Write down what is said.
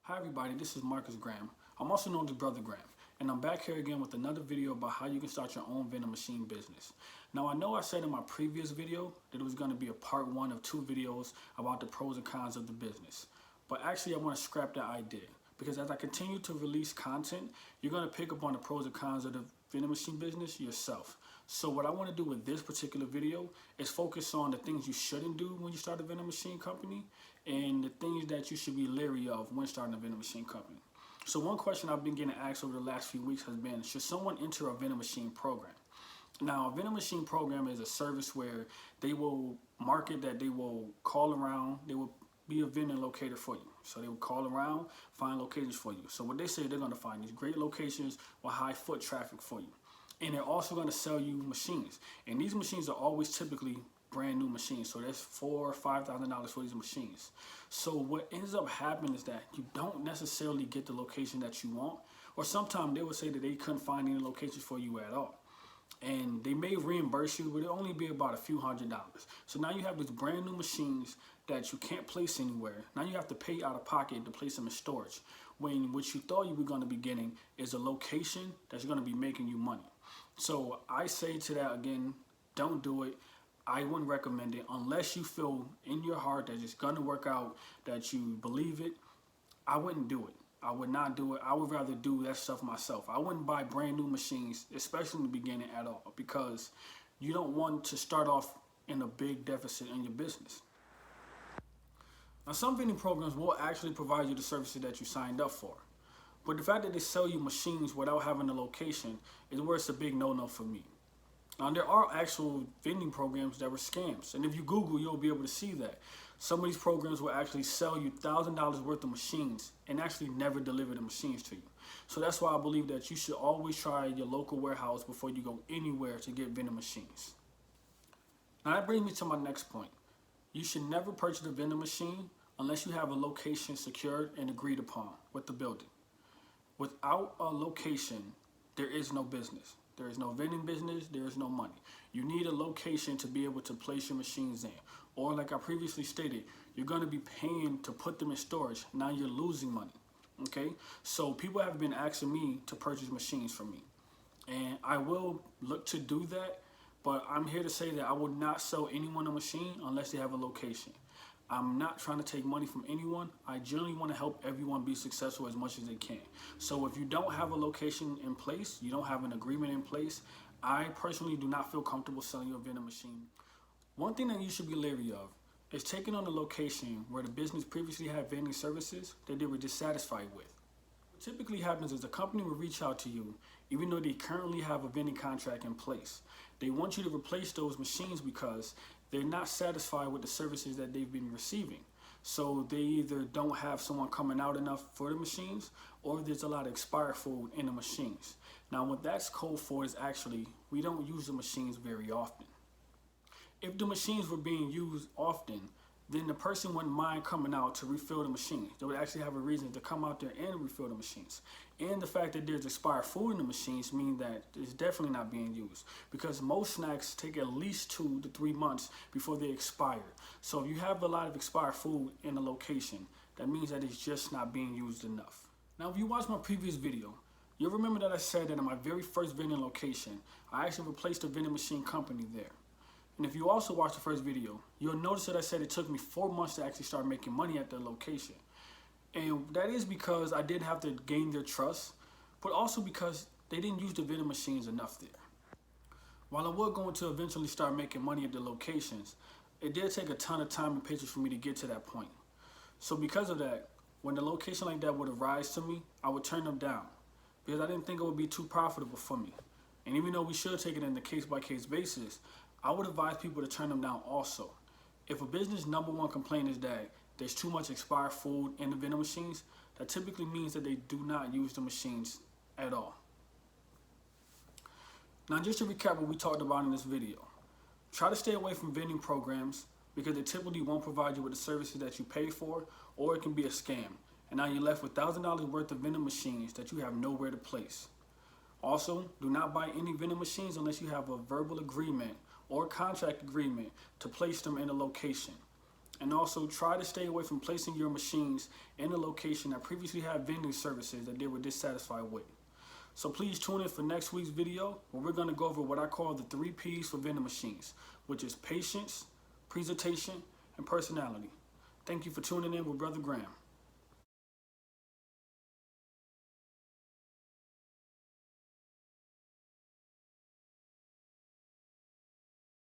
Hi everybody, this is Marcus Graham. I'm also known as Brother Graham, and I'm back here again with another video about how you can start your own vending machine business. Now I know I said in my previous video that it was going to be a part one of 2 videos about the pros and cons of the business. But actually I want to scrap that idea because as I continue to release content, you're going to pick up on the pros and cons of the vending machine business yourself. So what I want to do with this particular video is focus on the things you shouldn't do when you start a vending machine company and the things that you should be leery of when starting a vending machine company. So one question I've been getting asked over the last few weeks has been, should someone enter a vending machine program? Now, a vending machine program is a service where they will market that they will call around, they will be a vending locator for you. So they will call around, find locations for you. So what they say, they're going to find these great locations with high foot traffic for you. And they're also going to sell you machines. And these machines are always typically brand new machines. So that's $4,000 or $5,000 for these machines. So what ends up happening is that you don't necessarily get the location that you want. Or sometimes they will say that they couldn't find any locations for you at all. And they may reimburse you, but it'll only be about a few $100s. So now you have these brand new machines that you can't place anywhere. Now you have to pay out of pocket to place them in storage, when what you thought you were going to be getting is a location that's going to be making you money. So I say to that again, don't do it. I wouldn't recommend it unless you feel in your heart that it's going to work out, that you believe it. I wouldn't do it. I would not do it. I would rather do that stuff myself. I wouldn't buy brand new machines, especially in the beginning at all, because you don't want to start off in a big deficit in your business. Now, some vending programs will actually provide you the services that you signed up for. But the fact that they sell you machines without having a location is where it's a big no-no for me. Now, there are actual vending programs that were scams. And if you Google, you'll be able to see that. Some of these programs will actually sell you $1,000 worth of machines and actually never deliver the machines to you. So that's why I believe that you should always try your local warehouse before you go anywhere to get vending machines. Now that brings me to my next point. You should never purchase a vending machine unless you have a location secured and agreed upon with the building. Without a location, there is no business. There is no vending business, there is no money. You need a location to be able to place your machines in. Or like I previously stated, you're going to be paying to put them in storage. Now you're losing money. Okay? So people have been asking me to purchase machines from me. And I will look to do that, but I'm here to say that I will not sell anyone a machine unless they have a location. I'm not trying to take money from anyone. I generally want to help everyone be successful as much as they can. So if you don't have a location in place, you don't have an agreement in place, I personally do not feel comfortable selling you a vending machine. One thing that you should be leery of is taking on a location where the business previously had vending services that they were dissatisfied with. What typically happens is a company will reach out to you even though they currently have a vending contract in place. They want you to replace those machines because they're not satisfied with the services that they've been receiving. So they either don't have someone coming out enough for the machines, or there's a lot of expired food in the machines. Now what that's code for is actually, we don't use the machines very often. If the machines were being used often, then the person wouldn't mind coming out to refill the machines. They would actually have a reason to come out there and refill the machines. And the fact that there's expired food in the machines means that it's definitely not being used, because most snacks take at least 2 to 3 months before they expire. So if you have a lot of expired food in a location, that means that it's just not being used enough. Now, if you watched my previous video, you'll remember that I said that in my very first vending location, I actually replaced a vending machine company there. And if you also watch the first video, you'll notice that I said it took me 4 months to actually start making money at the location. And that is because I did have to gain their trust, but also because they didn't use the vending machines enough there. While I was going to eventually start making money at the locations, it did take a ton of time and patience for me to get to that point. So because of that, when a location like that would arise to me, I would turn them down because I didn't think it would be too profitable for me. And even though we should take it in the case-by-case basis, I would advise people to turn them down also. If a business #1 complaint is that there's too much expired food in the vending machines, that typically means that they do not use the machines at all. Now just to recap what we talked about in this video, try to stay away from vending programs because they typically won't provide you with the services that you pay for, or it can be a scam. And now you're left with $1,000 worth of vending machines that you have nowhere to place. Also, do not buy any vending machines unless you have a verbal agreement or contract agreement to place them in a location. And also try to stay away from placing your machines in a location that previously had vending services that they were dissatisfied with. So please tune in for next week's video where we're going to go over what I call the 3 P's for vending machines, which is patience, presentation, and personality. Thank you for tuning in with Brother Graham.